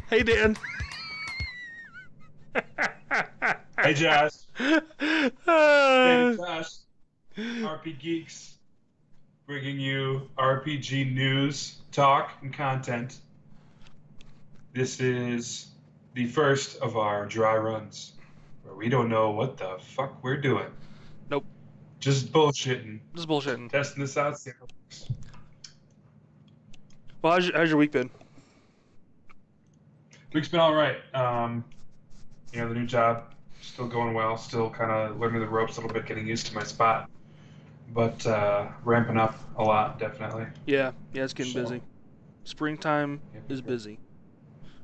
Hey, Dan. Hey, Josh. Hey, Josh. RPGeeks, bringing you RPG news, talk, and content. This is the first of our dry runs, where we don't know what the fuck we're doing. Nope. Just bullshitting. Just bullshitting. Testing this out. See how it works. Well, how's your week been? Week's been all right. The new job still going well. Still kind of learning the ropes a little bit, getting used to my spot, but ramping up a lot, definitely. Yeah, it's getting busy. Springtime is busy,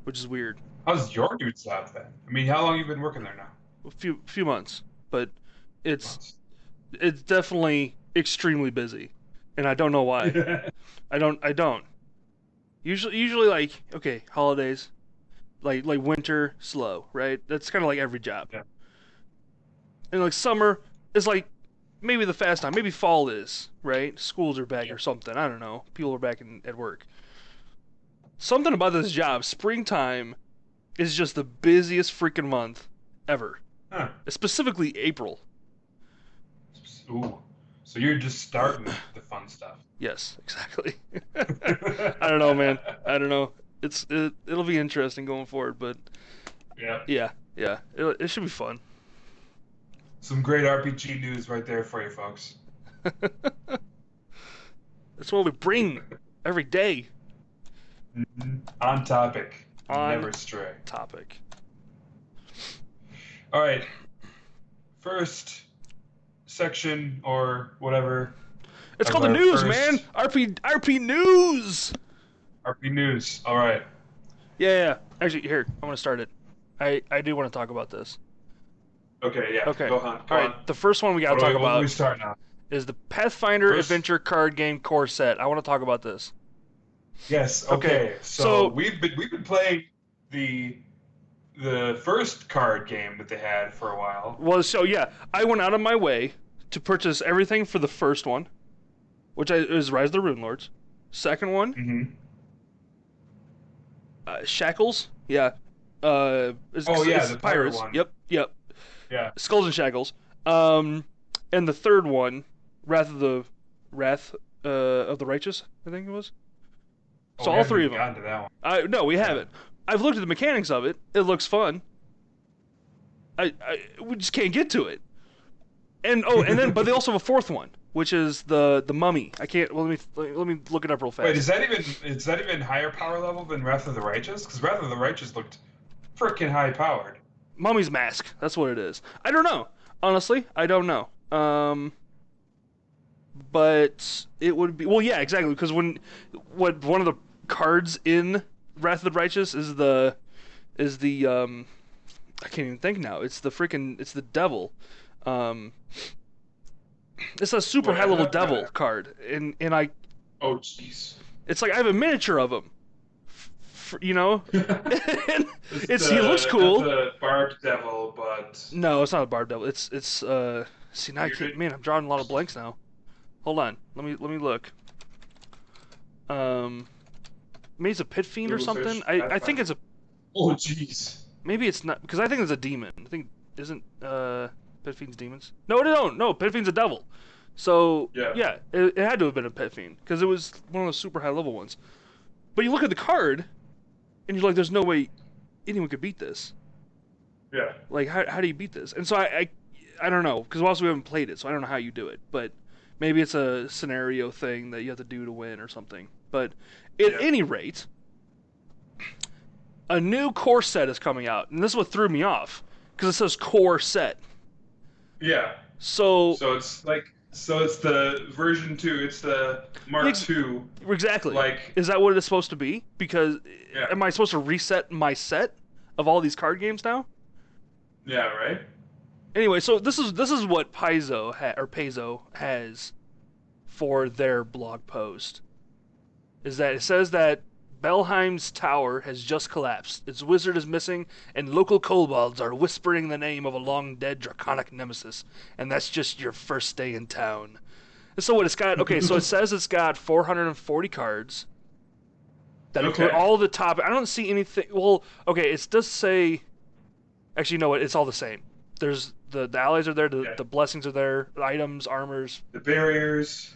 which is weird. How's your new job then? I mean, how long have you been working there now? A few months, but it's definitely extremely busy, and I don't know why. I don't. Usually like, okay, holidays, like winter, slow, right? That's kind of like every job. Yeah. And like summer is like maybe the fast time. Maybe fall is, right? Schools are back or something. I don't know. People are back at work. Something about this job, springtime is just the busiest freaking month ever. Huh. Specifically April. Ooh. So you're just starting the fun stuff. Yes, exactly. I don't know, man. I don't know. It'll be interesting going forward, but yeah. It should be fun. Some great RPG news right there for you folks. That's what we bring every day. On topic. On never stray. Topic. All right. First section or whatever. It's called the news, man. RP news. RP news. All right. Yeah. Actually, here, I'm gonna start it. I do want to talk about this. Okay. Yeah. Okay. Go on. All right. The first one we gotta talk about we start now? is the Pathfinder Adventure card game core set. I want to talk about this. Yes. Okay. So we've been playing the first card game that they had for a while. Well, so yeah, I went out of my way to purchase everything for the first one, which is Rise of the Rune Lords. Second one, Shackles. Yeah. The pirate one. Yep. Yeah. Skulls and Shackles. And the third one, Wrath of the Righteous, I think it was. So all three of them. Gotten to that one. No, we haven't. I've looked at the mechanics of it. It looks fun. We just can't get to it. But they also have a fourth one, which is the Mummy. I can't. Well, let me look it up real fast. Wait, is that even higher power level than Wrath of the Righteous? Because Wrath of the Righteous looked freaking high powered. Mummy's Mask. That's what it is. I don't know. Honestly, I don't know. But it would be exactly, because one of the cards in Wrath of the Righteous is the I can't even think now. It's the devil. It's a super high level devil card, and I. Oh jeez. It's like I have a miniature of him. You know, he looks cool. It's a barbed devil, but no, it's not a barbed devil. It's see, now I can't. Man, I'm drawing a lot of blanks now. Hold on, let me look. Maybe it's a pit fiend or something. I think it's a. Oh jeez. Maybe it's not, because I think it's a demon. I think isn't pit fiends demons? No, pit fiend's a devil. So yeah, it had to have been a pit fiend because it was one of those super high level ones. But you look at the card, and you're like, there's no way anyone could beat this. Yeah. Like how do you beat this? And so I don't know, because also we haven't played it, so I don't know how you do it. But maybe it's a scenario thing that you have to do to win or something. But at any rate, a new core set is coming out, and this is what threw me off, because it says core set. Yeah. So it's the version 2. It's the Mark 2. Exactly. Like, is that what it's supposed to be? Because am I supposed to reset my set of all these card games now? Yeah. Right. Anyway, so this is what Paizo has for their blog post. Is that it says that Belheim's tower has just collapsed. Its wizard is missing, and local kobolds are whispering the name of a long-dead draconic nemesis. And that's just your first day in town. And so what it's got... Okay, so it says it's got 440 cards. that include all the top. I don't see anything. Well, okay, it does say. Actually, you know what? It's all the same. There's the allies are there, the blessings are there, the items, armors, the barriers,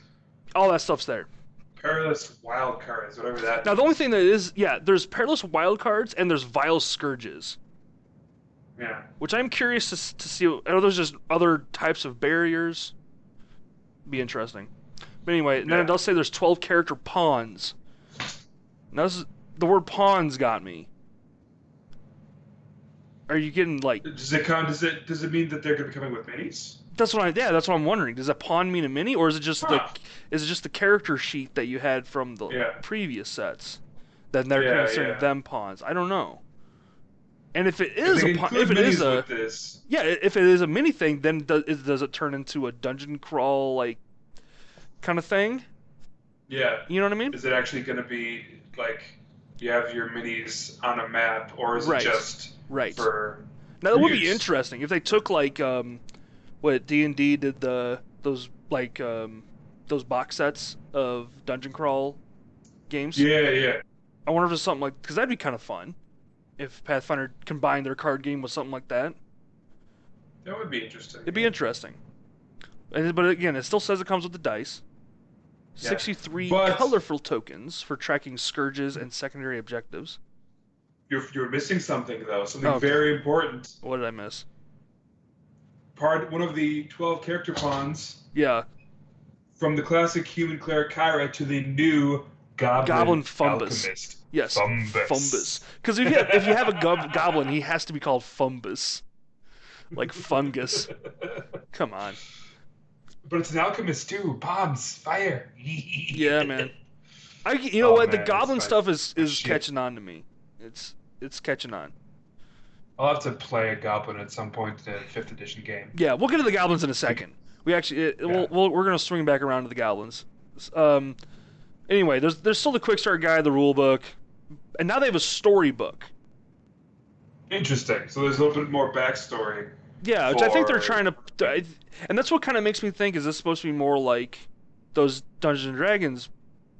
all that stuff's there. Perilous wild cards, whatever that. Now, the only thing that is, there's perilous wild cards and there's vile scourges. Yeah. Which I'm curious to see. I know there's just other types of barriers. Be interesting. But anyway, then it does say there's 12 character pawns. Now, the word pawns got me. Are you getting like? Does it mean that they're going to be coming with minis? That's what I'm wondering. Does a pawn mean a mini, or is it just the character sheet that you had from the previous sets? Then they're considering them pawns. I don't know. And if it is if it is a mini thing, then does it turn into a dungeon crawl like kind of thing? Yeah. You know what I mean? Is it actually going to be like you have your minis on a map, or is it just for? Now that would be interesting if they took like what D&D did those box sets of dungeon crawl games. Yeah. I wonder if it's something like, because that'd be kind of fun if Pathfinder combined their card game with something like that. That would be interesting. It'd be interesting. But again, it still says it comes with the dice. 63 colorful tokens for tracking scourges and secondary objectives. You're missing something though. Something very important. What did I miss? One of the 12 character pawns. Yeah. From the classic human cleric Kyra to the new Goblin Fumbus. Alchemist. Yes. Fumbus. Because if you have a goblin, he has to be called Fumbus. Like fungus. Come on. But it's an alchemist too. Bombs, fire. Yeah, man. You know what? The goblin stuff is catching on to me. It's catching on. I'll have to play a goblin at some point in the 5th edition game. Yeah, we'll get to the goblins in a second. We actually we're gonna swing back around to the goblins. Anyway, there's still the quick start guide, the rule book, and now they have a storybook. Interesting. So there's a little bit more backstory. Yeah, which I think they're trying to, and that's what kind of makes me think: is this supposed to be more like those Dungeons and Dragons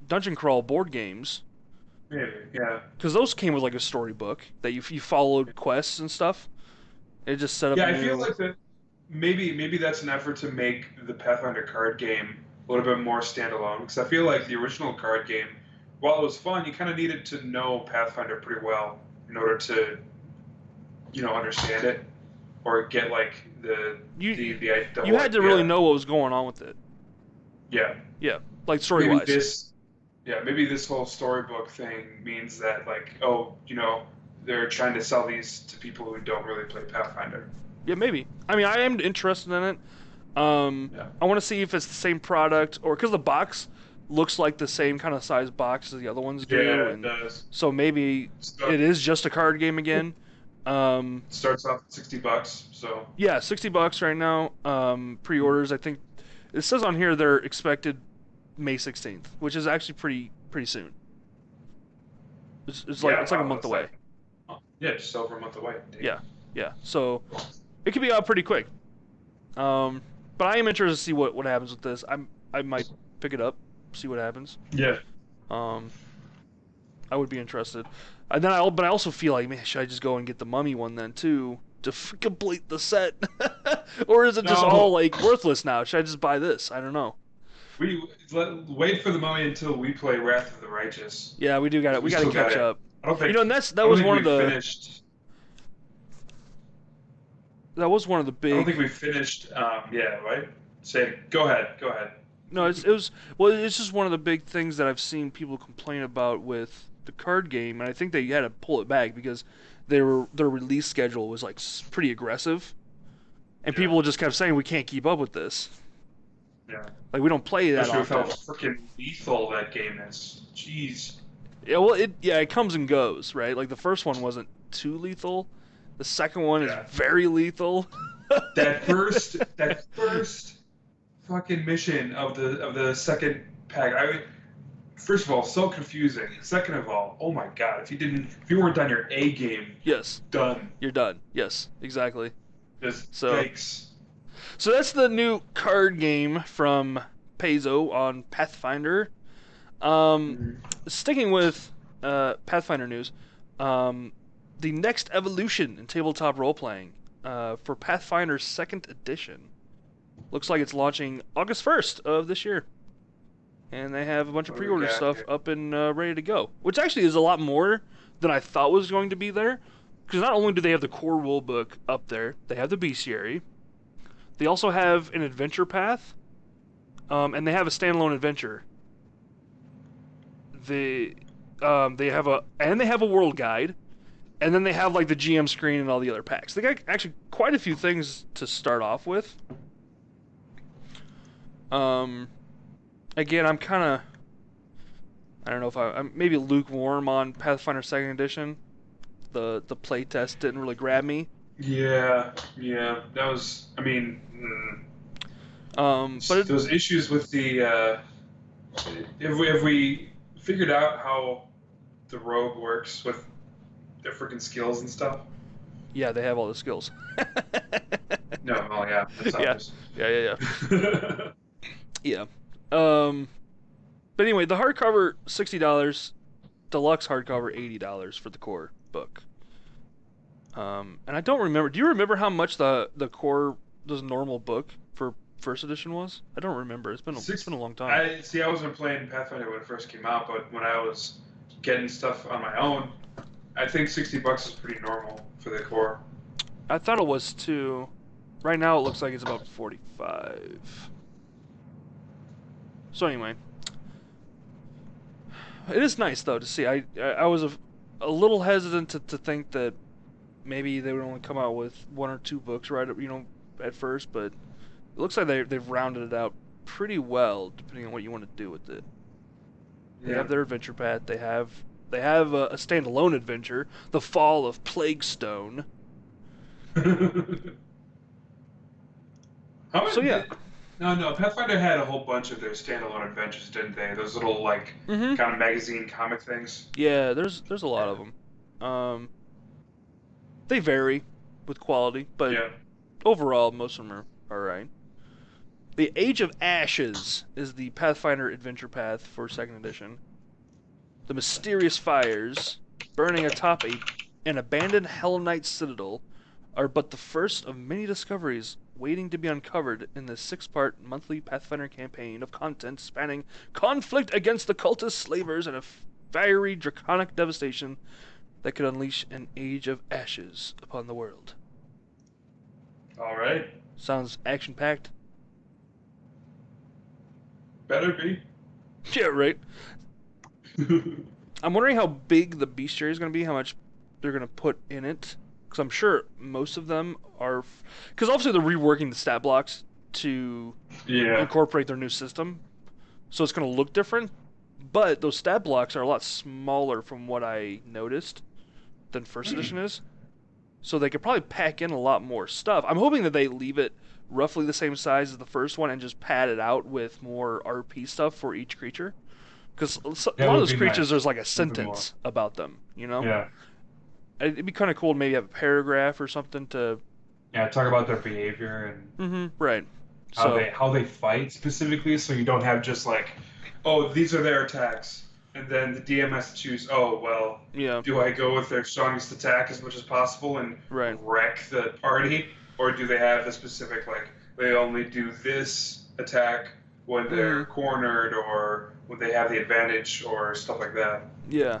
dungeon crawl board games? Maybe, yeah. Because those came with like a storybook that you followed quests and stuff. It just set up. Yeah, I feel like that. Maybe that's an effort to make the Pathfinder card game a little bit more standalone. Because I feel like the original card game, while it was fun, you kind of needed to know Pathfinder pretty well in order to, understand it or get like the you had to really know what was going on with it. Yeah. Yeah, like story-wise. Maybe this whole storybook thing means that, like, they're trying to sell these to people who don't really play Pathfinder. Yeah, maybe. I mean, I am interested in it. I want to see if it's the same product, or because the box looks like the same kind of size box as the other ones do. Yeah, it does. So maybe it is just a card game again. Starts off at $60, so. Yeah, $60 right now. Pre-orders, I think. It says on here they're expected May 16th, which is actually pretty soon. It's like a month away. Just over a month away. Damn. Yeah. So it could be out pretty quick. But I am interested to see what happens with this. I might pick it up, see what happens. Yeah. I would be interested. And then but I also feel like, man, should I just go and get the Mummy one then too to complete the set, or is it just all like worthless now? Should I just buy this? I don't know. We wait for the Mummy until we play Wrath of the Righteous. Yeah, we got to catch up. I don't think, and that was one of the. Finished. That was one of the big. I don't think we finished. Right. Go ahead. No, it's just one of the big things that I've seen people complain about with the card game, and I think they had to pull it back because their release schedule was like pretty aggressive, and people just kept saying we can't keep up with this. Yeah. Like we don't play that often. Especially with how freaking lethal that game is. Jeez. Yeah, well, it comes and goes, right? Like the first one wasn't too lethal. The second one is very lethal. that first fucking mission of the second pack. First of all, so confusing. Second of all, oh my god, if you weren't on your A game, done. You're done. Yes, exactly. Yikes. So that's the new card game from Paizo on Pathfinder. Sticking with Pathfinder news. The next evolution in tabletop role-playing for Pathfinder 2nd Edition. Looks like it's launching August 1st of this year. And they have a bunch of pre-order stuff up and ready to go. Which actually is a lot more than I thought was going to be there. Because not only do they have the core rulebook up there, they have the bestiary. They also have an adventure path. And they have a standalone adventure. They have a world guide. And then they have like the GM screen and all the other packs. They got actually quite a few things to start off with. Again, I'm kind of, I don't know if I'm maybe lukewarm on Pathfinder 2nd Edition. The playtest didn't really grab me. Yeah, that was, I mean, but those issues with the, have we figured out how the rogue works with their freaking skills and stuff? Yeah, they have all the skills. No, oh yeah, that's obvious. Yeah. Yeah. But anyway, the hardcover $60, deluxe hardcover $80 for the core book. And I don't remember. Do you remember how much the core, this normal book for first edition was? I don't remember. It's been a long time. I wasn't playing Pathfinder when it first came out, but when I was getting stuff on my own, I think $60 is pretty normal for the core. I thought it was too. Right now it looks like it's about 45. So anyway, it is nice though to see. I was a little hesitant to think that maybe they would only come out with 1 or 2 books at first, but it looks like they've rounded it out pretty well depending on what you want to do with it. They have their adventure path. They have a standalone adventure, The Fall of Plaguestone. So yeah. No, Pathfinder had a whole bunch of their standalone adventures, didn't they? Those little kind of magazine comic things. Yeah, there's a lot of them. They vary with quality, but overall most of them are alright. The Age of Ashes is the Pathfinder adventure path for 2nd edition. The mysterious fires burning atop an abandoned Hell Knight citadel are but the first of many discoveries waiting to be uncovered in the 6-part monthly Pathfinder campaign of content spanning conflict against the cultist slavers and a fiery draconic devastation that could unleash an Age of Ashes upon the world. All right. Sounds action-packed. Better be. Yeah, right. I'm wondering how big the bestiary is going to be, how much they're going to put in it. Because I'm sure most of them are... Because obviously they're reworking the stat blocks to incorporate their new system. So it's going to look different. But those stat blocks are a lot smaller from what I noticed than first edition is. So they could probably pack in a lot more stuff. I'm hoping that they leave it roughly the same size as the first one and just pad it out with more RP stuff for each creature. Because a lot of those creatures, there's like a sentence about them, Yeah. It'd be kind of cool to maybe have a paragraph or something to... Yeah, talk about their behavior and... right. How they fight specifically, so you don't have just like, oh, these are their attacks. And then the DM has to choose, do I go with their strongest attack as much as possible and wreck the party? Or do they have the specific, like, they only do this attack when they're cornered or when they have the advantage or stuff like that? Yeah.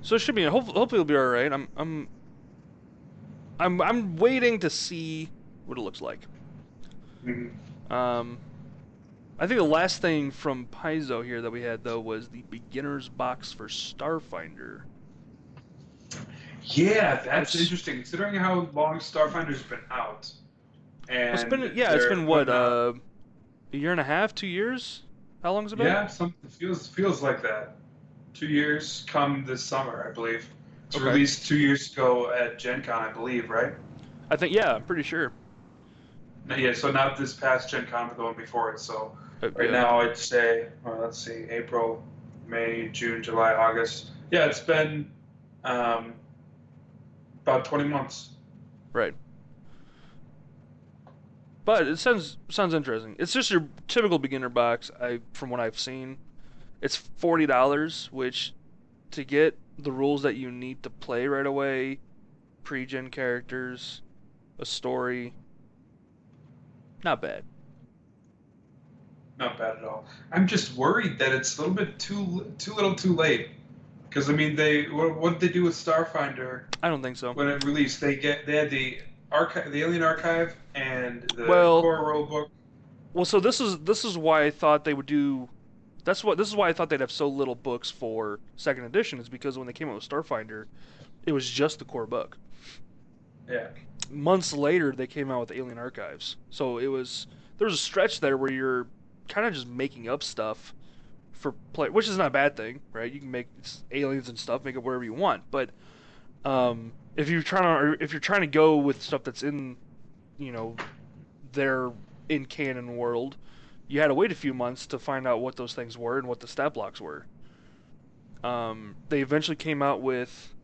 So it should be, hopefully it'll be alright. I'm waiting to see what it looks like. I think the last thing from Paizo here that we had, though, was the beginner's box for Starfinder. Yeah, that's interesting, considering how long Starfinder's been out. And it's been what, a year and a half, 2 years? How long has it been? Yeah, feels like that. 2 years come this summer, I believe. It's released 2 years ago at Gen Con, I believe, right? I think, yeah, I'm pretty sure. Yeah, so not this past Gen Con, but the one before it. So now I'd say, let's see, April, May, June, July, August. Yeah, it's been about 20 months. Right. But it sounds interesting. It's just your typical beginner box. From what I've seen, it's $40, which to get the rules that you need to play right away, pre-gen characters, a story, not bad. Not bad at all. I'm just worried that it's a little bit too little too late. Because I mean, what did they do with Starfinder I don't think so. when it released? They had the archive, the Alien Archive, and the Well, core rulebook. Well, so this is why I thought they would do. This is why I thought they'd have so little books for second edition, is because when they came out with Starfinder, it was just the core book. Yeah. Months later, they came out with Alien Archives. So there was a stretch there where you're kind of just making up stuff for play, which is not a bad thing, right? You can make aliens and stuff, make it whatever you want. But if you're trying to go with stuff that's in, their in canon world, you had to wait a few months to find out what those things were and what the stat blocks were. They eventually came out with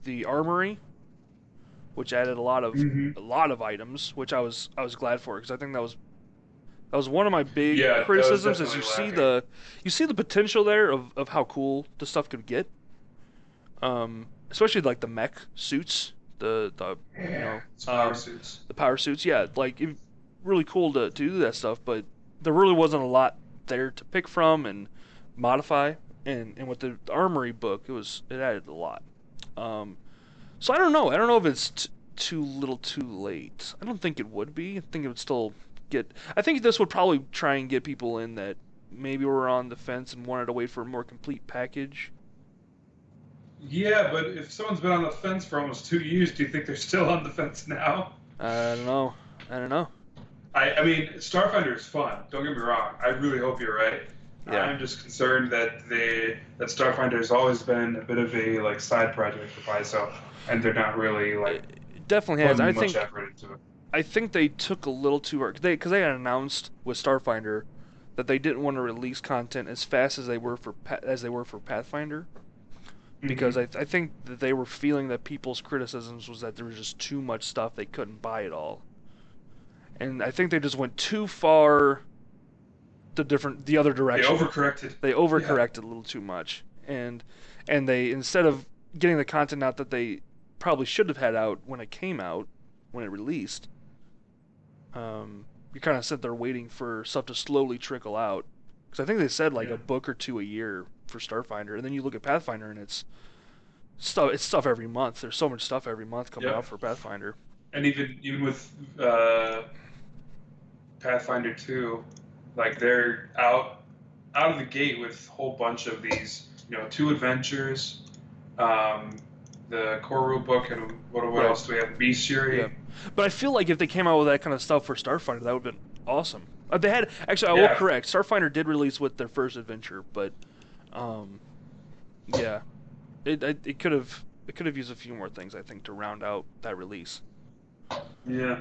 the Armory, which added a lot of items, which I was glad for, because I think that was one of my big criticisms. Is you see the potential there of how cool the stuff could get, especially like the mech suits, the power suits. The power suits, yeah, like really cool to do that stuff, but there really wasn't a lot there to pick from and modify. And with the Armory book, it added a lot. So I don't know. I don't know if it's too little, too late. I don't think it would be. I think it would still get. I think this would probably try and get people in that maybe were on the fence and wanted to wait for a more complete package. Yeah, but if someone's been on the fence for almost 2 years, do you think they're still on the fence now? I don't know. I mean, Starfinder is fun. Don't get me wrong. I really hope you're right. Yeah. I'm just concerned that Starfinder has always been a bit of a side project for Paizo, and they're not really It definitely has. much effort into it. I think they took a little too hard because they had announced with Starfinder that they didn't want to release content as fast as they were for Pathfinder, because I think that they were feeling that people's criticisms was that there was just too much stuff, they couldn't buy it all, and I think they just went too far the other direction. They overcorrected a little too much, and they, instead of getting the content out that they probably should have had out when it came out, when it released, you kind of sit there waiting for stuff to slowly trickle out. Because I think they said a book or two a year for Starfinder, and then you look at Pathfinder and it's stuff every month. There's so much stuff every month coming out for Pathfinder. And even with Pathfinder 2, they're out of the gate with a whole bunch of these, 2 adventures, the core rulebook, and what else do we have? Bestiary. Yeah. But I feel like if they came out with that kind of stuff for Starfinder, that would have been awesome. They had I will correct. Starfinder did release with their first adventure, but it could have used a few more things, I think, to round out that release. Yeah.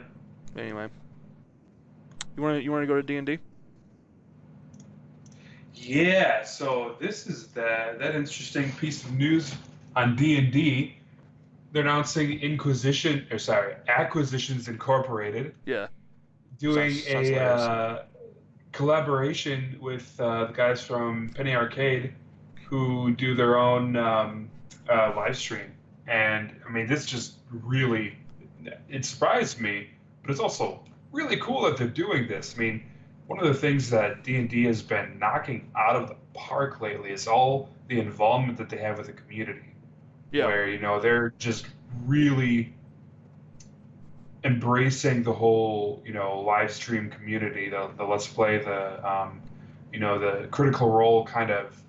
Anyway, you want to go to D&D? Yeah. So this is that interesting piece of news on D&D. They're announcing Acquisitions Incorporated. Yeah. Doing a collaboration with the guys from Penny Arcade, who do their own live stream. And I mean, this just really, it surprised me, but it's also really cool that they're doing this. I mean, one of the things that D&D has been knocking out of the park lately is all the involvement that they have with the community. Yeah. Where, they're just really embracing the whole, live stream community, the Let's Play, the Critical Role kind of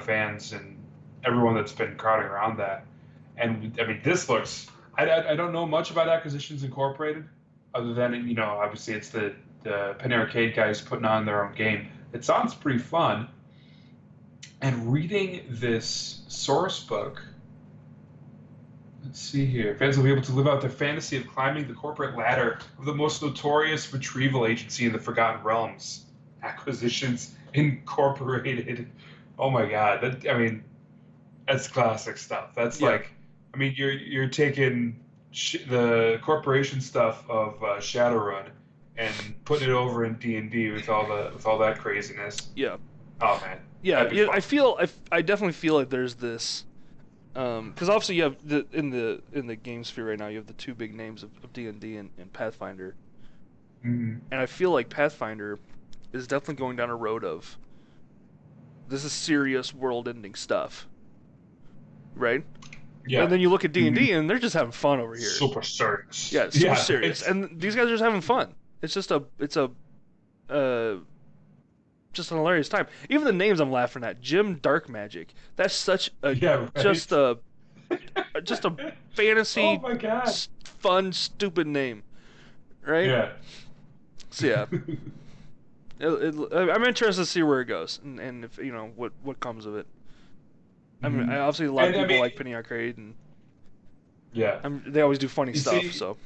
fans and everyone that's been crowding around that. And I mean, this looks, I don't know much about Acquisitions Incorporated, other than, obviously it's the Penny Arcade guys putting on their own game. It sounds pretty fun. And reading this source book, let's see here. Fans will be able to live out their fantasy of climbing the corporate ladder of the most notorious retrieval agency in the Forgotten Realms, Acquisitions Incorporated. Oh my God! That's classic stuff. That's you're taking the corporation stuff of Shadowrun and putting it over in D&D with all that craziness. Yeah. Oh man. Yeah, That'd be fun. I definitely feel like there's this, because obviously you have in the game sphere right now you have the two big names of D&D and Pathfinder, Mm-hmm. and I feel like Pathfinder is definitely going down a road of this is serious world-ending stuff, right? Yeah. And then you look at D&D Mm-hmm. and they're just having fun over here. Super serious. Yeah, super serious, and these guys are just having fun. It's just uh, just an hilarious time. Even the names I'm laughing at, Jim Dark Magic. That's such a Yeah, right. just a fantasy, Oh my god. fun, stupid name, right? Yeah. So yeah, I'm interested to see where it goes and if what comes of it. I mean, obviously a lot of people like Penny Arcade and yeah. they always do funny stuff. See, So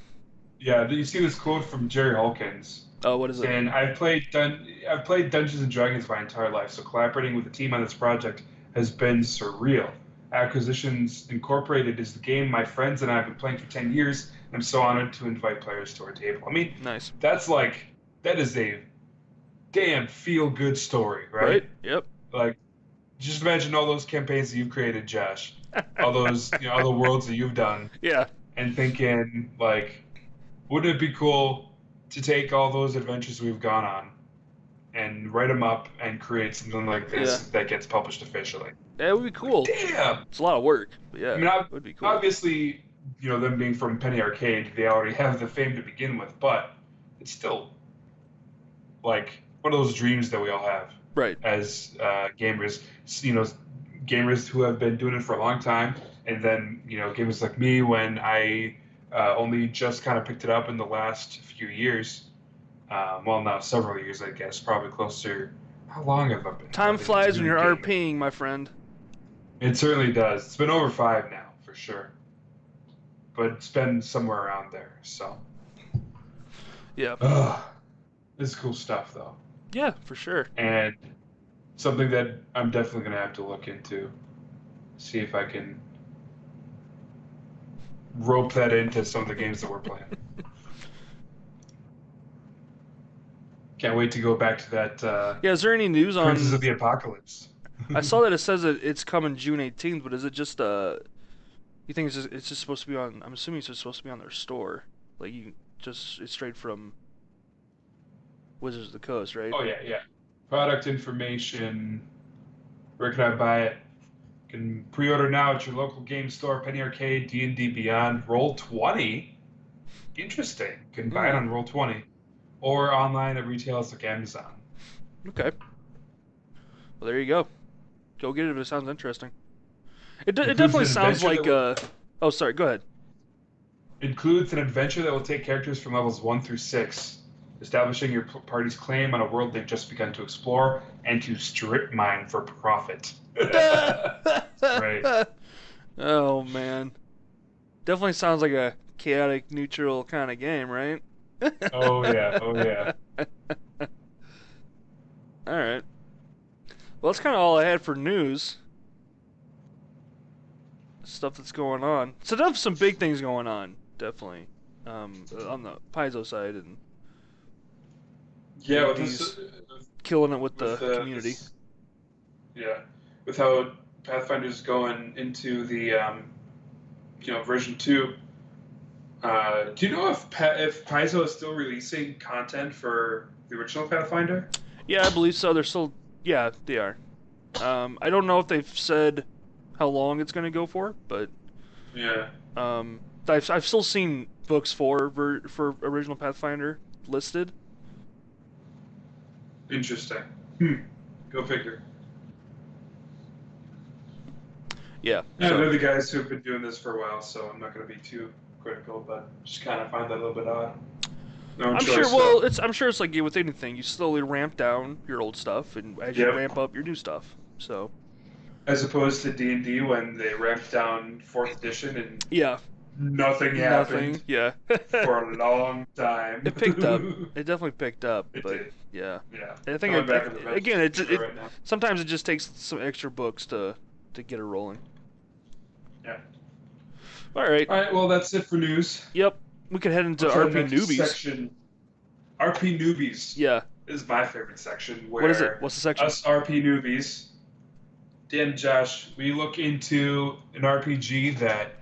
yeah, you see this quote from Jerry Hawkins. oh, what is it? And I've played Dungeons and Dragons my entire life, so collaborating with the team on this project has been surreal. Acquisitions Incorporated is the game my friends and I have been playing for 10 years, and I'm so honored to invite players to our table. I mean, Nice. that is a damn feel-good story, right? Yep. Like, just imagine all those campaigns that you've created, Josh. All those, all the worlds that you've done. Yeah. And thinking, like, wouldn't it be cool to take all those adventures we've gone on and write them up and create something like this that gets published officially? That would be cool. Damn! It's a lot of work, but yeah, I mean, it would be cool. Obviously, them being from Penny Arcade, they already have the fame to begin with, but it's still, like, one of those dreams that we all have. Right. As gamers, gamers who have been doing it for a long time, and then, gamers like me when I only just kind of picked it up in the last few years. Well, now several years, I guess, probably closer. How long have I been? Time flies when you're gaming? RPing, my friend. It certainly does. It's been over 5 now, for sure. But it's been somewhere around there, so. Yeah. This is cool stuff, though. Yeah, for sure. And something that I'm definitely going to have to look into. See if I can rope that into some of the games that we're playing. Can't wait to go back to that. Yeah, is there any news on Princes of the Apocalypse? I saw that it says that it's coming June 18th, but is it just you think it's just supposed to be on? I'm assuming it's just supposed to be on their store, like it's straight from Wizards of the Coast, right? Oh yeah. Product information. Where can I buy it? You can pre-order now at your local game store, Penny Arcade, D&D Beyond, Roll20. Interesting. You can buy it on Roll20, or online at retailers like Amazon. Okay. Well, there you go. Go get it if it sounds interesting. It definitely sounds like oh, sorry. Go ahead. Includes an adventure that will take characters from levels 1 through 6, establishing your party's claim on a world they've just begun to explore and to strip mine for profit. Right. Oh man. Definitely sounds like a chaotic neutral kind of game, right? Oh yeah. All right. Well, that's kind of all I had for news. Stuff that's going on. So definitely some big things going on, definitely. On the Paizo side and yeah, he's killing it with the community. With how Pathfinder's going into the version 2. Do you know if Paizo is still releasing content for the original Pathfinder? Yeah, I believe so. They're still, yeah, they are. I don't know if they've said how long it's going to go for, but yeah. I've still seen books for original Pathfinder listed. Interesting. Go figure. Yeah. Yeah, they're the guys who have been doing this for a while, so I'm not going to be too critical, but just kind of find that a little bit odd. I'm sure. Well, I'm sure it's like with anything. You slowly ramp down your old stuff, and as you ramp up your new stuff. So. As opposed to D&D when they ramped down 4th edition and nothing happened. Yeah. For a long time. It picked up. It definitely picked up. It but did. Yeah. Yeah. I think sometimes it just takes some extra books to get it rolling. Yeah. All right. Well, that's it for news. Yep. We could head into RP Newbies. Section. RP Newbies. Yeah. This is my favorite section. Where what is it? What's the section? Us RP Newbies Dan and Josh, we look into an RPG that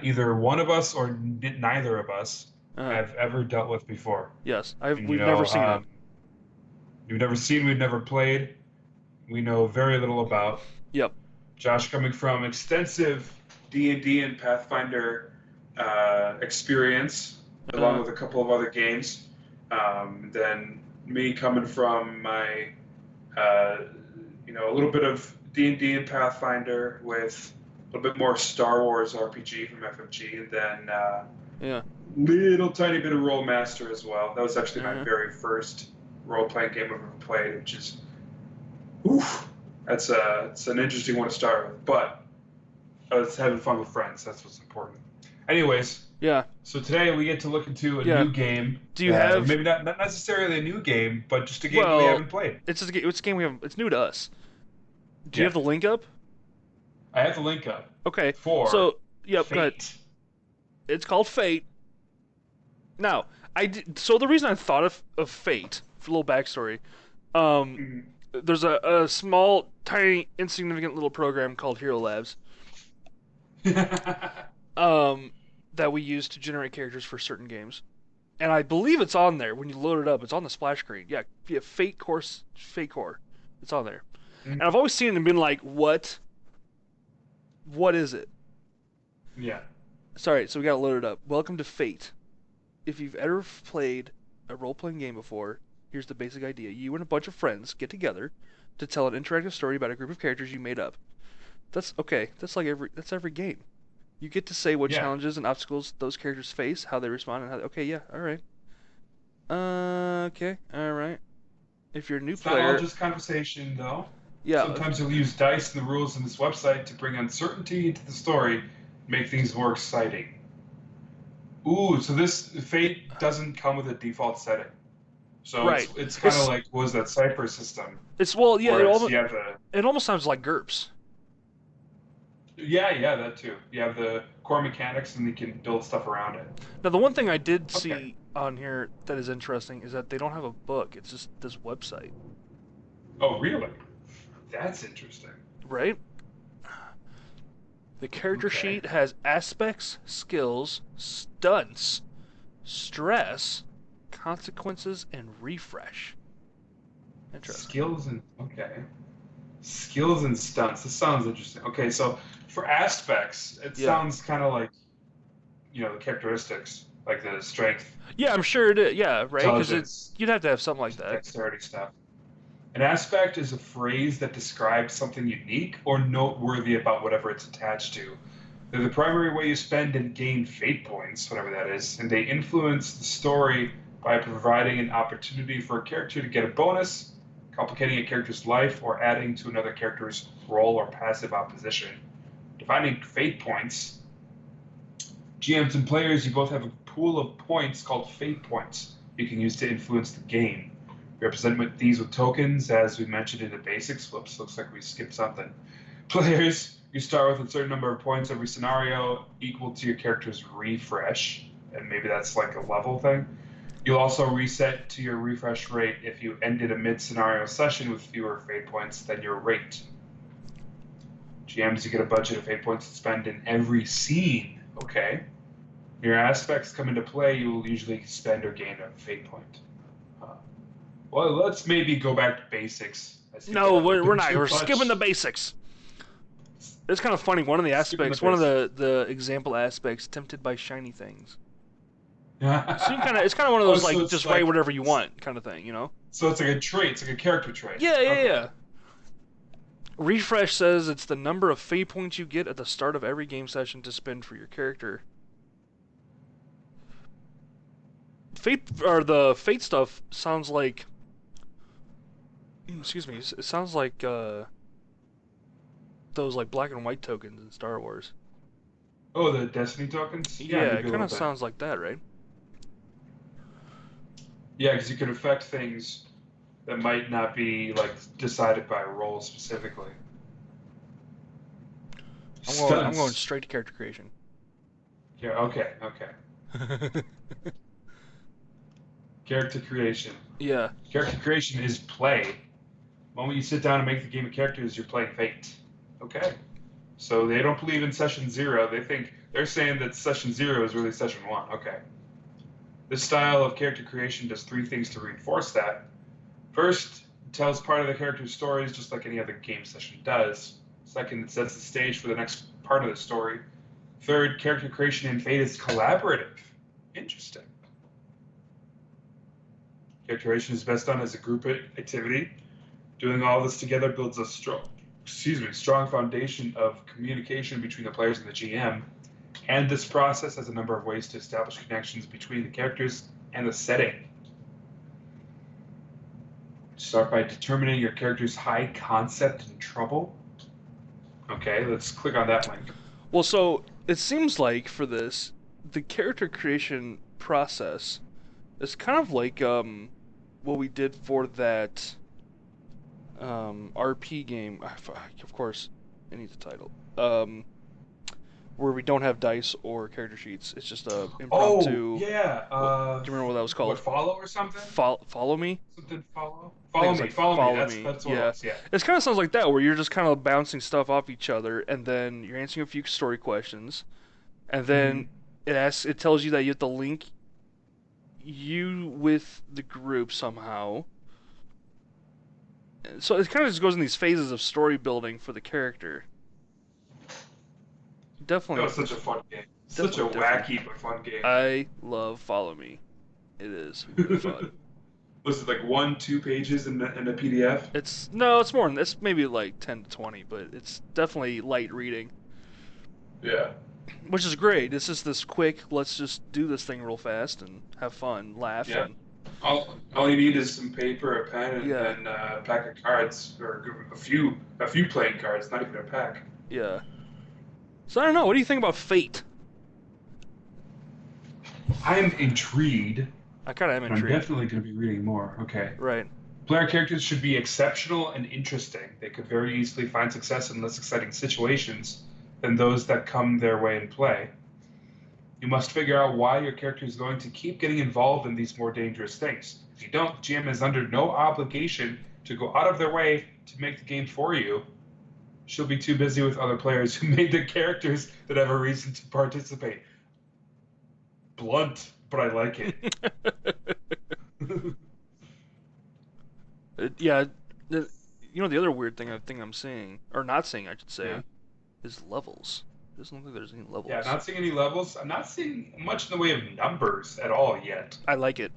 either one of us or neither of us have ever dealt with before. Yes, And, we've never seen it. We've never seen, we've never played. We know very little about. Yep. Josh coming from extensive D&D and Pathfinder experience, along with a couple of other games. Then me coming from my, a little bit of D&D and Pathfinder with a little bit more Star Wars RPG from FFG, and then little tiny bit of Rollmaster as well. That was actually my very first role-playing game I've ever played, which is, it's an interesting one to start with. But I was having fun with friends. That's what's important. Anyways. Yeah. So today we get to look into a new game. Do you have maybe not necessarily a new game, but just a game that we haven't played? It's a game we have. It's new to us. Do you have the link up? I have the link up. Okay. For Fate. Go ahead. It's called Fate. Now, so the reason I thought of Fate, for a little backstory, there's a small, tiny, insignificant little program called Hero Labs. That we use to generate characters for certain games. And I believe it's on there when you load it up. It's on the splash screen. Yeah, Fate Core. It's on there. And I've always seen it and been like, what? What is it? Yeah. Sorry, so we gotta load it up. Welcome to Fate. If you've ever played a role-playing game before, here's the basic idea. You and a bunch of friends get together to tell an interactive story about a group of characters you made up. That's every game. You get to say what challenges and obstacles those characters face, how they respond, and alright. Okay, alright. If you're a new player... It's not all just conversation, though. Yeah. Sometimes you'll use dice and the rules in this website to bring uncertainty into the story, make things more exciting. Ooh, so this Fate doesn't come with a default setting. So it's kind of like, what was that, Cypher system? It almost sounds like GURPS. Yeah, that too. You have the core mechanics, and you can build stuff around it. Now, the one thing I did see on here that is interesting is that they don't have a book. It's just this website. Oh, really? That's interesting. Right? The character sheet has aspects, skills, stunts, stress, consequences, and refresh. Interesting. Skills and stunts. This sounds interesting. Okay, so for aspects, it sounds kind of like, the characteristics, like the strength. Yeah, I'm sure it is. Yeah, right? Because you'd have to have something like that. Dexterity stuff. An aspect is a phrase that describes something unique or noteworthy about whatever it's attached to. They're the primary way you spend and gain fate points, whatever that is, and they influence the story by providing an opportunity for a character to get a bonus, complicating a character's life, or adding to another character's role or passive opposition. Defining fate points, GMs and players, you both have a pool of points called fate points you can use to influence the game. We represent these with tokens, as we mentioned in the basics. Whoops, looks like we skipped something. Players, you start with a certain number of points every scenario equal to your character's refresh, and maybe that's like a level thing. You'll also reset to your refresh rate if you ended a mid-scenario session with fewer fate points than your rate. GMs, you get a budget of fate points to spend in every scene. Okay. Your aspects come into play, you will usually spend or gain a fate point. Well, let's maybe go back to basics. No, we're not. We're skipping the basics. It's kind of funny. One of the aspects, one of the example aspects, tempted by shiny things. So it's kind of one of those just write whatever you want kind of thing, So it's like a trait. It's like a character trait. Yeah. Refresh says it's the number of fate points you get at the start of every game session to spend for your character. The fate stuff sounds like. Excuse me. It sounds like those like black and white tokens in Star Wars. Oh, the Destiny tokens? Yeah, it kind of sounds like that, right? Yeah, because you can affect things that might not be decided by a role specifically. I'm going straight to character creation. Yeah. Okay. Character creation. Yeah. Character creation is play. The moment you sit down and make the game of characters, you're playing Fate. Okay. So they don't believe in session 0. They're saying that session 0 is really session 1. Okay. This style of character creation does 3 things to reinforce that. First, it tells part of the character's stories just like any other game session does. Second, it sets the stage for the next part of the story. Third, character creation in Fate is collaborative. Interesting. Character creation is best done as a group activity. Doing all this together builds a strong foundation of communication between the players and the GM. And this process has a number of ways to establish connections between the characters and the setting. Start by determining your character's high concept and trouble. Okay, let's click on that link. Well, so it seems like for this, the character creation process is kind of like what we did for that RP game. Of course, it needs a title. Where we don't have dice or character sheets. It's just a impromptu. Oh, yeah. Do you remember what that was called? What, Follow or something? Follow Me? Something Follow? Follow Me. That's what it was, yeah. It kind of sounds like that, where you're just kind of bouncing stuff off each other, and then you're answering a few story questions, and then it tells you that you have to link you with the group somehow. So it kind of just goes in these phases of story building for the character. Definitely. That was such a fun game. Such a wacky but fun game. I love Follow Me. It is really fun. Was it like 1-2 pages in the PDF? It's more than this. Maybe like 10 to 20, but it's definitely light reading. Yeah. Which is great. It's just this quick, let's just do this thing real fast and have fun, laugh. Yeah. And... All you need is some paper, a pen, and a pack of cards, or a few playing cards, not even a pack. Yeah. So I don't know. What do you think about Fate? I'm intrigued. I kind of am intrigued. I'm definitely going to be reading more. Okay. Right. Player characters should be exceptional and interesting. They could very easily find success in less exciting situations than those that come their way in play. You must figure out why your character is going to keep getting involved in these more dangerous things. If you don't, GM is under no obligation to go out of their way to make the game for you. She'll be too busy with other players who made the characters that have a reason to participate. Blunt, but I like it. Yeah, the other weird thing I'm seeing, or not seeing, I should say, is levels. It doesn't look like there's any levels. Yeah, not seeing any levels. I'm not seeing much in the way of numbers at all yet. I like it.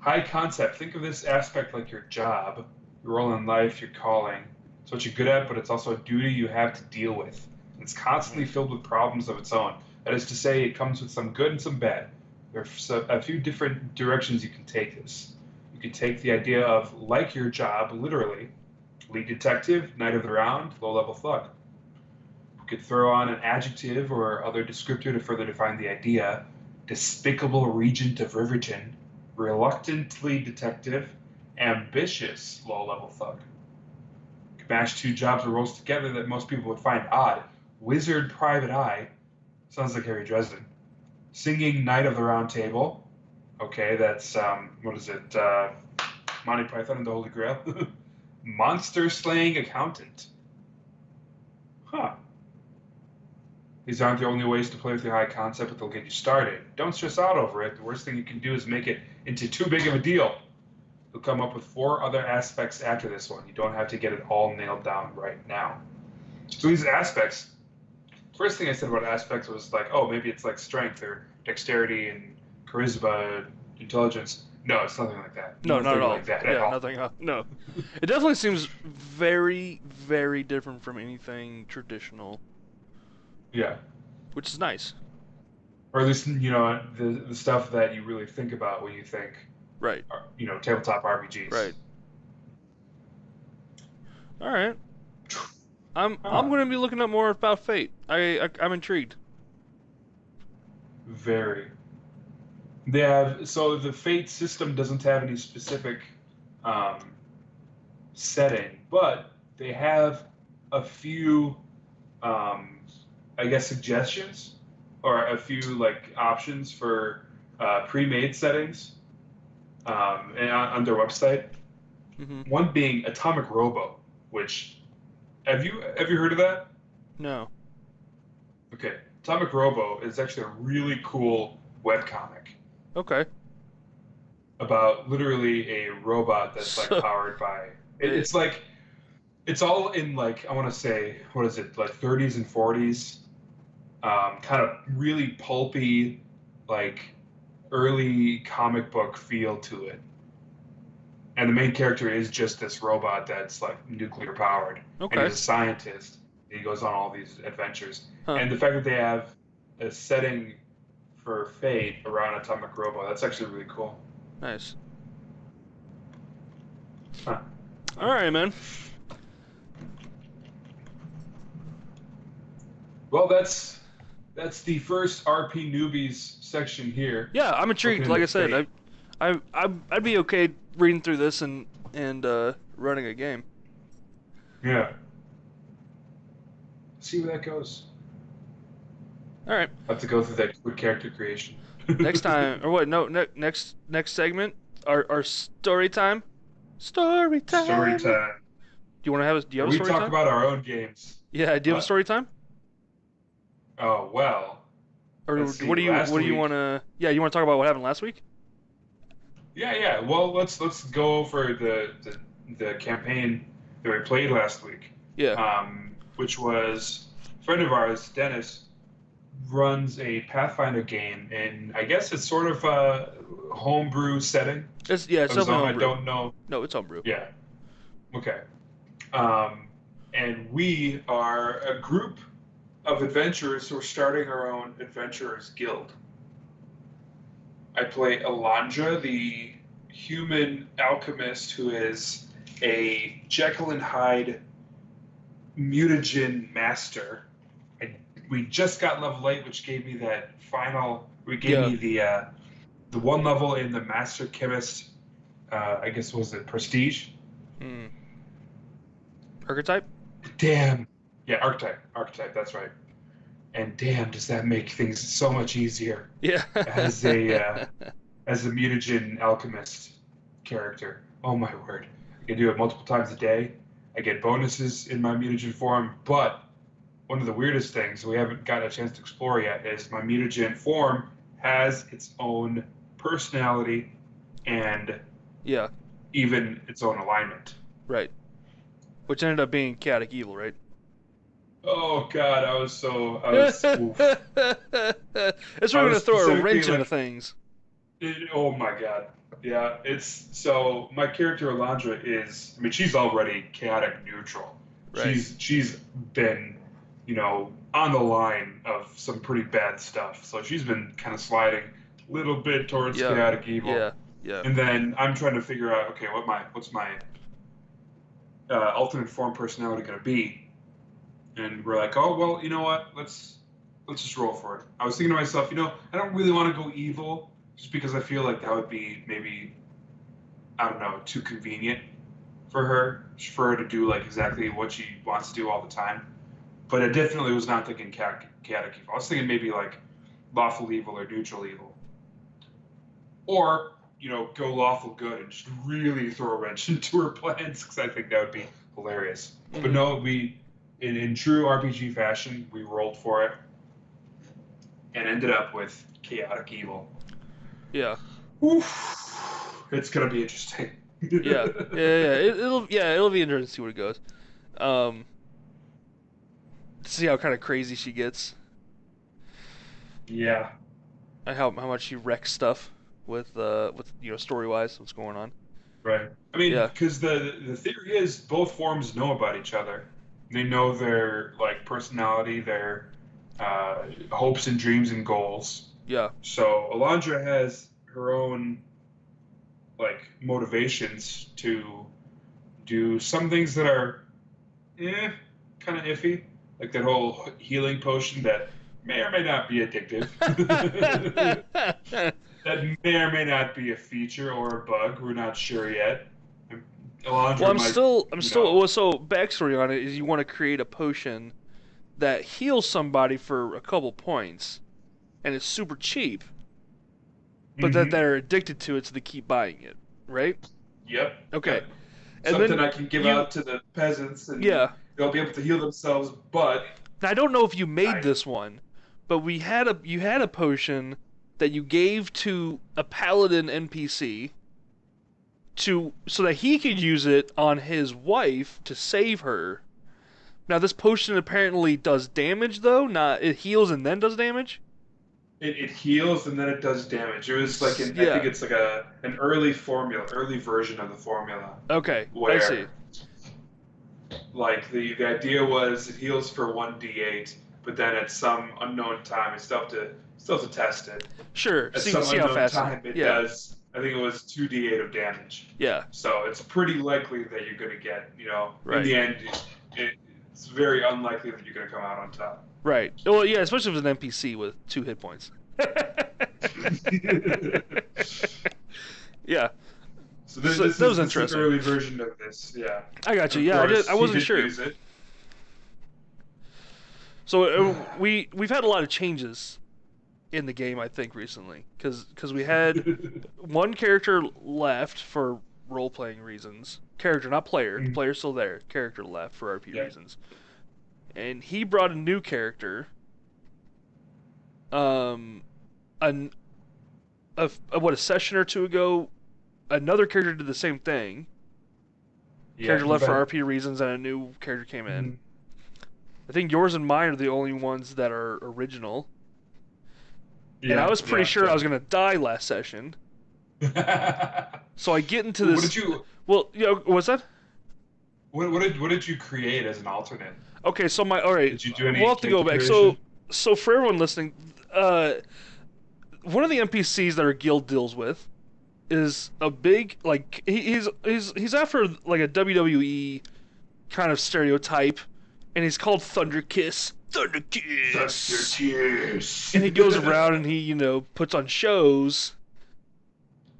High concept. Think of this aspect like your job, your role in life, your calling. It's what you're good at, but it's also a duty you have to deal with. It's constantly filled with problems of its own. That is to say, it comes with some good and some bad. There are a few different directions you can take this. You could take the idea of, like your job, literally, lead detective, knight of the round, low-level thug. You could throw on an adjective or other descriptor to further define the idea. Despicable regent of Riverton, reluctant lead detective, ambitious low-level thug. You could match 2 jobs or roles together that most people would find odd. Wizard private eye, sounds like Harry Dresden. Singing knight of the round table, okay, that's, what is it, Monty Python and the Holy Grail. Monster slaying accountant. Huh. These aren't the only ways to play with your high concept, but they'll get you started. Don't stress out over it. The worst thing you can do is make it into too big of a deal. You'll come up with 4 other aspects after this one. You don't have to get it all nailed down right now. So these aspects, first thing I said about aspects was like, oh, maybe it's like strength or dexterity and charisma, intelligence. No, it's nothing like that. No, not at all. Like that at all. Nothing. No, it definitely seems very, very different from anything traditional. Yeah. Which is nice. Or at least, the stuff that you really think about when you think, right? Tabletop RPGs. Right. All right. I'm going to be looking up more about Fate. I'm intrigued. Very. So the Fate system doesn't have any specific setting, but they have a few, suggestions or a few options for pre-made settings. and on their website. Mm-hmm. One being Atomic Robo, which have you heard of that? No. Okay, Atomic Robo is actually a really cool webcomic Okay. about literally a robot that's like So, powered by. it, It's like it's all in like I want to say what is it like 30s and 40s, kind of really pulpy, like early comic book feel to it. And the main character is just this robot that's like nuclear powered, and okay. he's a scientist. He goes on all these adventures, Huh. and the fact that they have a setting for Fate around Atomic Robo, that's actually really cool. Nice. Huh. All right, man. Well, that's the first RP newbies section here. Yeah, I'm intrigued. Looking Like I into said, Fate. I'd be okay reading through this and running a game. Yeah. See where that goes. All right. I have to go through that quick character creation. Next time, or what? No, next segment, our story time. Story time. Story time. Do you want to have a? Do you have a We story talk time? about our own games. Yeah. Do you have a story time? Oh well. Or Let's see, what do you last week- want to? Yeah, you want to talk about what happened last week? Yeah. Well, let's go over the campaign that we played last week. Yeah. Which was a friend of ours, Dennis, runs a Pathfinder game, and I guess it's sort of a homebrew setting. It's Of definitely zone. I homebrew. don't know. No, it's homebrew. Yeah. Okay. And we are a group of adventurers who are starting our own adventurers guild. I play Alondra, the human alchemist who is a Jekyll and Hyde mutagen master. We just got level 8, which gave me that final. Me the one level in the master chemist. I guess was it prestige? Archetype. Damn. Yeah, archetype. That's right. And damn, does that make things so much easier Yeah. as a mutagen alchemist character. Oh my word! I can do it multiple times a day. I get bonuses in my mutagen form, but one of the weirdest things we haven't gotten a chance to explore yet is my mutagen form has its own personality and Yeah. even its own alignment. Right. Which ended up being chaotic evil, right? Oh god, I was oof. It's really gonna throw a specifically, wrench into like- things. Oh my god. Yeah, it's so my character Alondra is I mean she's already chaotic neutral. Right. She's been, on the line of some pretty bad stuff. So she's been kind of sliding a little bit towards Yeah. chaotic evil. Yeah. And then I'm trying to figure out, okay, what's my alternate form personality going to be? And we're like, oh well, you know what? Let's just roll for it. I was thinking to myself, I don't really want to go evil, just because I feel like that would be maybe, I don't know, too convenient for her to do like exactly what she wants to do all the time. But I definitely was not thinking chaotic evil. I was thinking maybe like lawful evil or neutral evil. Or, go lawful good and just really throw a wrench into her plans, because I think that would be hilarious. Mhm. But no, in true RPG fashion, we rolled for it and ended up with chaotic evil. Yeah. Oof. It's gonna be interesting. Yeah. It'll be interesting to see where it goes. See how kind of crazy she gets. Yeah. And how much she wrecks stuff with story wise, what's going on. Right. I mean, Yeah. because the theory is both forms know about each other. They know their like personality, their hopes and dreams and goals. Yeah. So Alondra has her own like motivations to do some things that are kind of iffy, like that whole healing potion that may or may not be addictive. That may or may not be a feature or a bug. We're not sure yet. Alondra Well, I'm might, still. you know- Well, so backstory on it is you want to create a potion that heals somebody for a couple points, and it's super cheap. but that they're addicted to it, so they keep buying it, right? Yep. Okay. Yeah. And Something then I can give out to the peasants, and yeah. they'll be able to heal themselves. But Now, I don't know if you made this one, but you had a potion that you gave to a paladin NPC so that he could use it on his wife to save her. Now, this potion apparently does damage, though. Not it heals and then does damage. it heals and then it does damage. It was like I think it's like an early version of the formula. Okay, where, I see. Like the idea was it heals for 1d8, but then at some unknown time, you still have to test it. Sure, At see some how unknown fast time, it does. I think it was 2d8 of damage. Yeah. So it's pretty likely that you're going to get, right. In the end, it's very unlikely that you're going to come out on top. Right. Well, yeah, especially if it's an NPC with 2 hit points. Yeah. So this was is interesting. An early version of this, yeah. I got you. Yeah, I wasn't sure. Use it. So we've had a lot of changes in the game, I think, recently, because we had one character left for role-playing reasons. Character, not player. Mm-hmm. Player's still there. Character left for RP reasons. And he brought a new character. A session or two ago, another character did the same thing. Character left for RP reasons, and a new character came in. Mm-hmm. I think yours and mine are the only ones that are original. Yeah, and I was pretty sure I was gonna die last session. So I get into this. What did you? Well, what's that? What did you create as an alternate? Okay, so all right. Did you do any? We'll have to go back. So for everyone listening, one of the NPCs that our guild deals with is a big he's after like a WWE kind of stereotype, and he's called Thunder Kiss. Thunder Kiss. And he goes around and he puts on shows.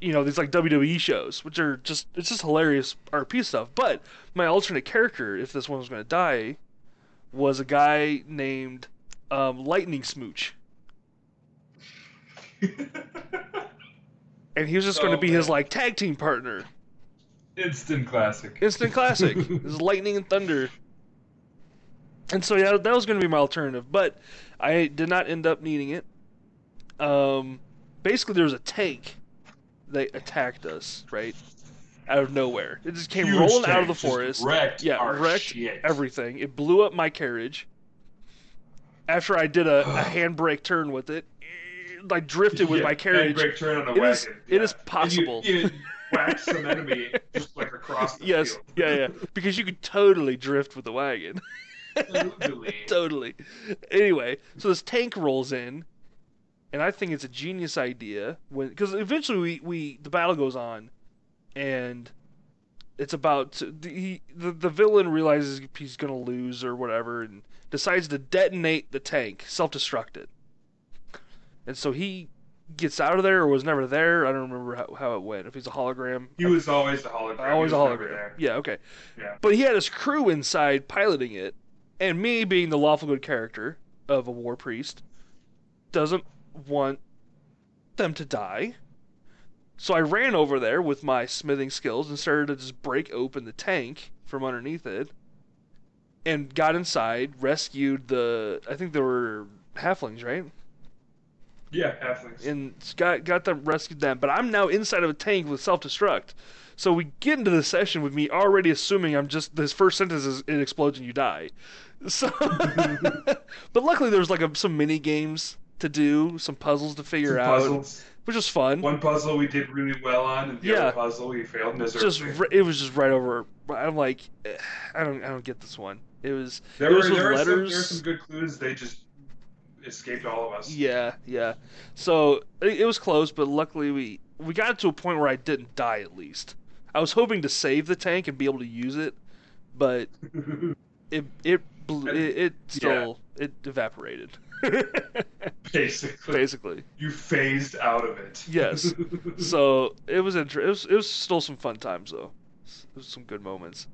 These like WWE shows, which are it's just hilarious RP stuff. But my alternate character, if this one was going to die, was a guy named Lightning Smooch. And he was just going to be his like tag team partner. Instant classic. This is Lightning and Thunder. And so yeah, that was going to be my alternative, but I did not end up needing it. Basically, there was a tank that attacked us, right? Out of nowhere. It just came rolling out of the forest. Wrecked everything. It blew up my carriage. After I did a handbrake turn with it, I drifted with my carriage. Handbrake turn on a wagon. It is possible. You whack some enemy just like across the field. Yeah. Because you could totally drift with the wagon. Totally. Anyway, so this tank rolls in, and I think it's a genius idea because eventually the battle goes on, and it's about the villain realizes he's gonna lose or whatever, and decides to detonate the tank, self-destruct it, and so he gets out of there or was never there. I don't remember how it went. If he's a hologram, he was always a hologram. Always a hologram. Yeah, okay. Yeah. But he had his crew inside piloting it. And me, being the lawful good character of a war priest, doesn't want them to die. So I ran over there with my smithing skills and started to just break open the tank from underneath it. And got inside, rescued I think there were halflings, right? Yeah, halflings. And got them, rescued them. But I'm now inside of a tank with self-destruct. So we get into the session with me already assuming this first sentence is it explodes and you die. So, but luckily there was like some mini games to do, some puzzles to figure out, which was fun. One puzzle we did really well on, and the other puzzle we failed miserably. It was just right over. I'm like, I don't get this one. There were some good clues. They just escaped all of us. Yeah. So it was close, but luckily we got to a point where I didn't die at least. I was hoping to save the tank and be able to use it, but it evaporated. Basically. You phased out of it. Yes. So it was still some fun times though. It was some good moments.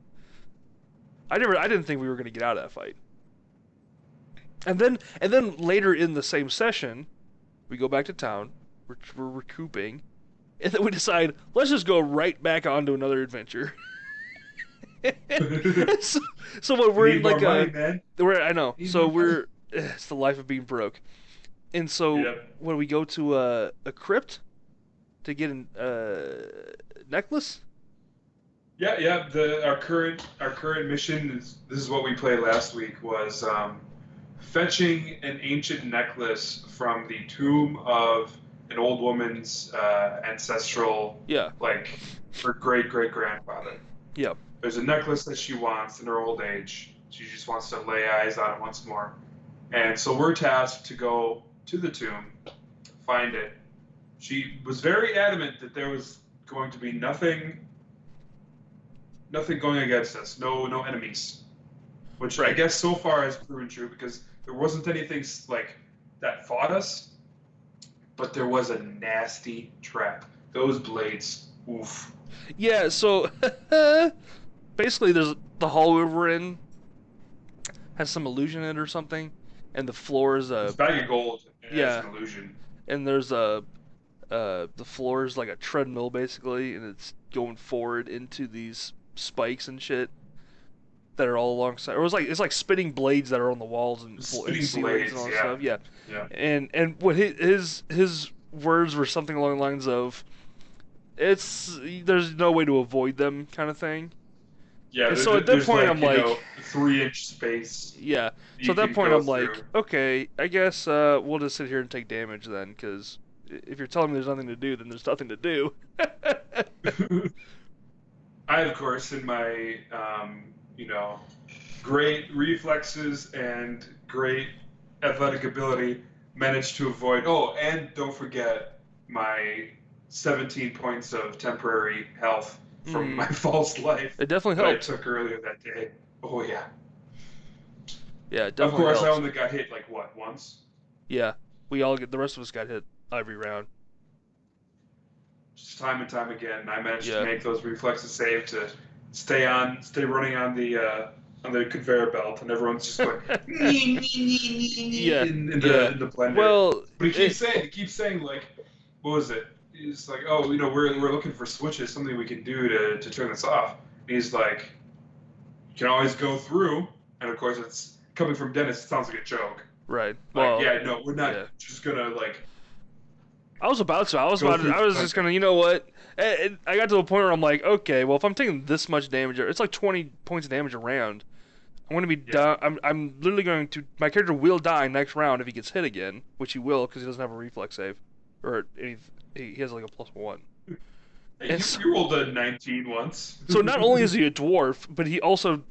I didn't think we were going to get out of that fight. And then later in the same session, we go back to town, we're recouping, and then we decide let's just go right back onto another adventure. so when we're in like money, man. I know. Need So more money. it's the life of being broke. And so Yep. when we go to a crypt to get a necklace. Yeah. Our current mission is, this is what we played last week, was fetching an ancient necklace from the tomb of an old woman's ancestral, Yeah. like her great grandfather. Yeah. There's a necklace that she wants in her old age. She just wants to lay eyes on it once more. And so we're tasked to go to the tomb, find it. She was very adamant that there was going to be nothing going against us, no enemies. Which I guess so far has proven true, because there wasn't anything like that fought us, but there was a nasty trap. Those blades, oof. Yeah, so basically there's the hallway we're in has some illusion in it or something, and the floor is It's a bag of gold, and yeah. it's an illusion. And there's the floor is like a treadmill basically, and it's going forward into these spikes and shit that are all alongside. Or it's like spinning blades that are on the walls and ceilings Blades, and all that yeah. stuff. Yeah. Yeah. And what his words were something along the lines of, there's no way to avoid them, kind of thing. Yeah. And so at that point, I'm like, 3-inch space. Yeah. So at that point, I'm like, okay, I guess we'll just sit here and take damage then, because if you're telling me there's nothing to do, then there's nothing to do. I, of course, in my great reflexes and great athletic ability, managed to avoid. Oh, and don't forget my 17 points of temporary health from my false life. It definitely that helped. I took earlier that day. Oh yeah. Yeah, it definitely Of course, helped. I only got hit like what, once? Yeah, the rest of us got hit every round. Just time and time again, I managed Yeah. to make those reflexes save to stay running on the conveyor belt, and everyone's just going Yeah. in the blender. Well, but he keeps saying like, what was it? He's like, oh, we're looking for switches, something we can do to turn this off. And he's like, you can always go through, and of course it's coming from Dennis. It sounds like a joke. right. Like, Well, yeah, no, we're not yeah. just gonna like. I was through just gonna, you know what? I got to a point where I'm like, okay, well, if I'm taking this much damage, it's like 20 points of damage a round. I'm gonna be done. I'm literally going to. My character will die next round if he gets hit again, which he will because he doesn't have a reflex save, or he has like a +1. Hey, you rolled a 19 once. So not only is he a dwarf, but he also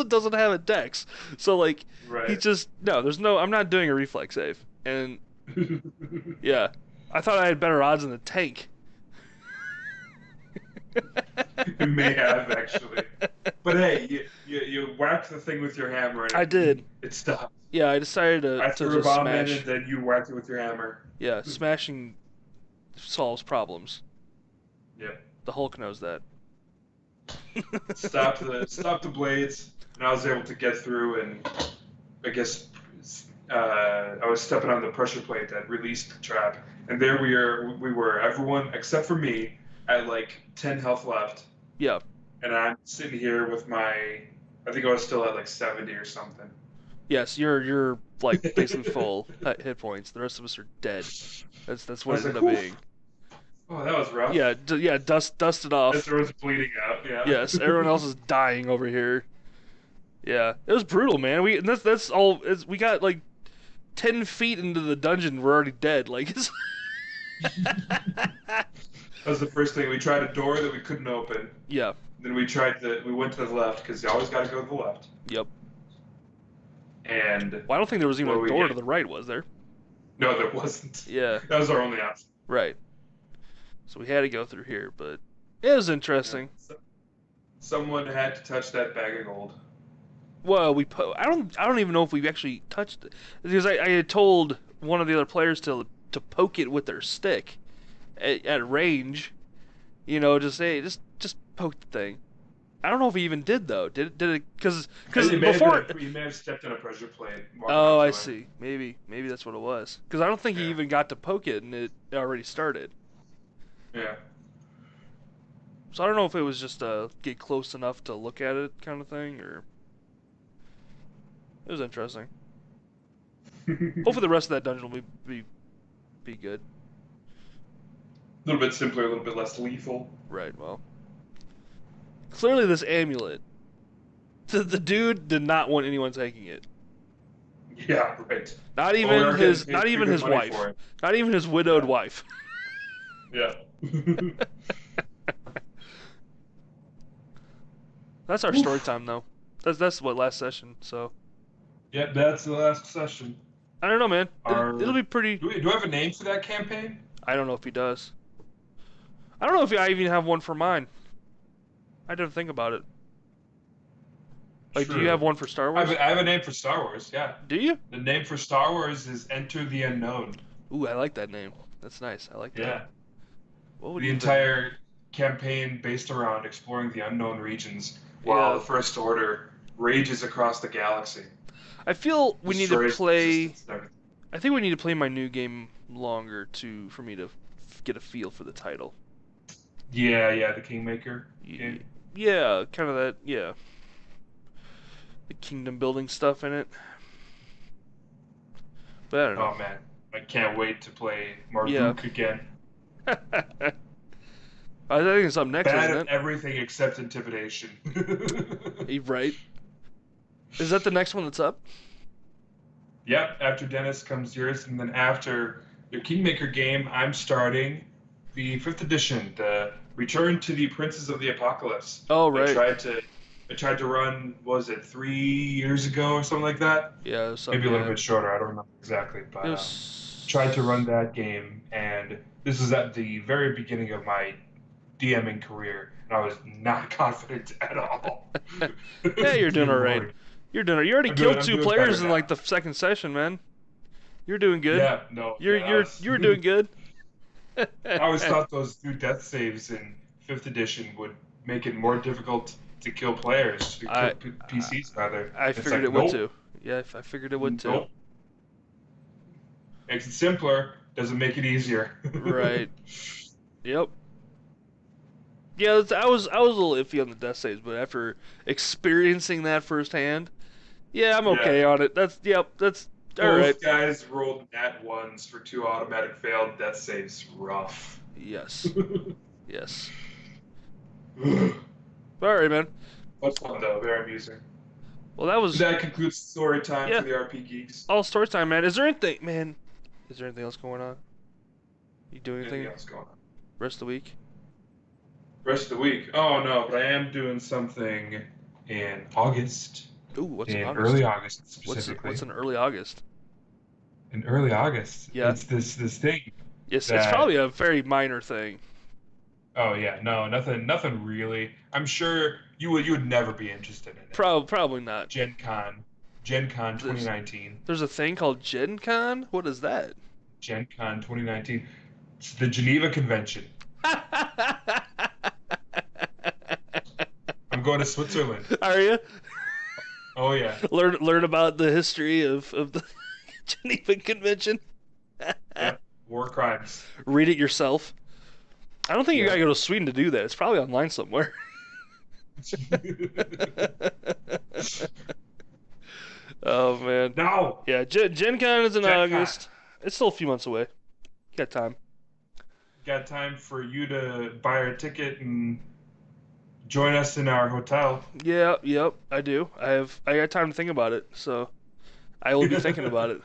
doesn't have a dex. So like, Right. he just I'm not doing a reflex save, and yeah, I thought I had better odds in the tank. You may have actually, but hey, you whacked the thing with your hammer. And I did. It stopped. Yeah, I decided to I threw a just bomb in smash. it, then you whacked it with your hammer. Yeah, smashing solves problems. Yep. The Hulk knows that. Stop the blades, and I was able to get through, and I guess I was stepping on the pressure plate that released the trap, and there we were, everyone except for me at like 10 health left. Yeah. And I'm sitting here with I think I was still at like 70 or something. Yes, you're like basically full hit points. The rest of us are dead. That's what it ended up being. Oh, that was rough. Yeah, dust it off. Everyone's bleeding out. Yeah. Yes, everyone else is dying over here. Yeah, it was brutal, man. That's all. We got like 10 feet into the dungeon, we're already dead. Like, it's that was the first thing. We tried a door that we couldn't open. Yeah. Then we went to the left because you always got to go to the left. Yep. And well, I don't think there was even a door to the right, was there? No, there wasn't. Yeah. That was our only option. Right. So we had to go through here, but it was interesting. Yeah. Someone had to touch that bag of gold. Well, I don't even know if we actually touched it, because I had told one of the other players to poke it with their stick at range, just poke the thing. I don't know if he even did though. Did it? Because He before. He may have stepped on a pressure plate. Oh, I see. Maybe that's what it was. Because I don't think he even got to poke it, and it already started. Yeah. So I don't know if it was just get close enough to look at it kind of thing, or it was interesting. Hopefully the rest of that dungeon will be good. A little bit simpler, a little bit less lethal. Right. Well, clearly this amulet, the dude did not want anyone taking it. Yeah, right. Not even his wife. Not even his widowed wife. Yeah. That's our story time, though. That's what last session. So. Yep, that's the last session. I don't know, man. It'll be pretty. Do I have a name for that campaign? I don't know if he does. I don't know if I even have one for mine. I didn't think about it. Like, True. Do you have one for Star Wars? I have a name for Star Wars, yeah. Do you? The name for Star Wars is Enter the Unknown. Ooh, I like that name. That's nice. I like that. Yeah. What would the entire campaign based around exploring the unknown regions while the First Order rages across the galaxy. I feel we need to play. I think we need to play my new game longer for me to get a feel for the title. Yeah, the Kingmaker game. Yeah, kind of that. Yeah, the kingdom building stuff in it. But I don't know. Oh man, I can't wait to play Marduk again. I think it's up next, Bad isn't at it? everything except intimidation. Right. Is that the next one that's up? Yep, after Dennis comes yours, and then after the Kingmaker game, I'm starting the 5th edition, the Return to the Princes of the Apocalypse. Oh, right. I tried to run, what was it, 3 years ago or something like that? Yeah, it was maybe a little bit shorter, I don't remember exactly, but tried to run that game, and this is at the very beginning of my DMing career, and I was not confident at all. Yeah, you're doing all right. You already killed 2 players in like the second session, man. You're doing good. Yeah, no. You're doing good. I always thought those 2 death saves in 5th edition would make it more difficult to kill players, to kill PCs rather. I figured it would too. Yeah, I figured it would too. Nope. Makes it simpler, doesn't make it easier. Right. Yep. Yeah, I was a little iffy on the death saves, but after experiencing that firsthand, yeah, I'm okay on it. That's all right. Both guys rolled nat ones for 2 automatic failed death saves. Rough. Yes. Yes. All right, man. That's fun though. Very amusing. Well, that concludes story time for the RP Geeks. All story time, man. Is there anything else going on? You doing anything else going on? Rest of the week? Rest of the week? Oh no, but I am doing something in August. Ooh, what's in August? Early August specifically. What's in early August? In early August? Yeah. It's this thing. Yes, it's probably a very minor thing. Oh yeah, no, nothing really. I'm sure you would never be interested in it. Probably not. Gen Con 2019. There's a thing called Gen Con? What is that? Gen Con 2019. It's the Geneva Convention. I'm going to Switzerland. Are you? Oh yeah. Learn about the history of the Geneva Convention. Yeah. War crimes. Read it yourself. I don't think you gotta go to Sweden to do that. It's probably online somewhere. Oh man. No. Yeah, Gen Con is in August. It's still a few months away. Got time. Got time for you to buy our ticket and join us in our hotel. Yeah, yep, I do. I got time to think about it, so I will be thinking about it.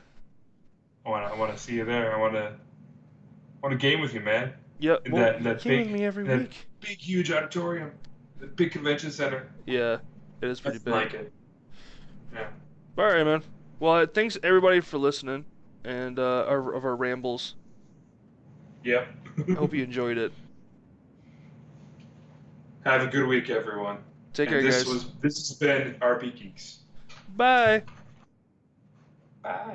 I want to see you there. I want to game with you, man. Yep. In that big, with me every week. Big, huge auditorium, the big convention center. Yeah, it is pretty big. I like it. Yeah. All right, man. Well, thanks everybody for listening and of our rambles. Yep. I hope you enjoyed it. Have a good week, everyone. Take care, guys. This has been RP Geeks. Bye. Bye.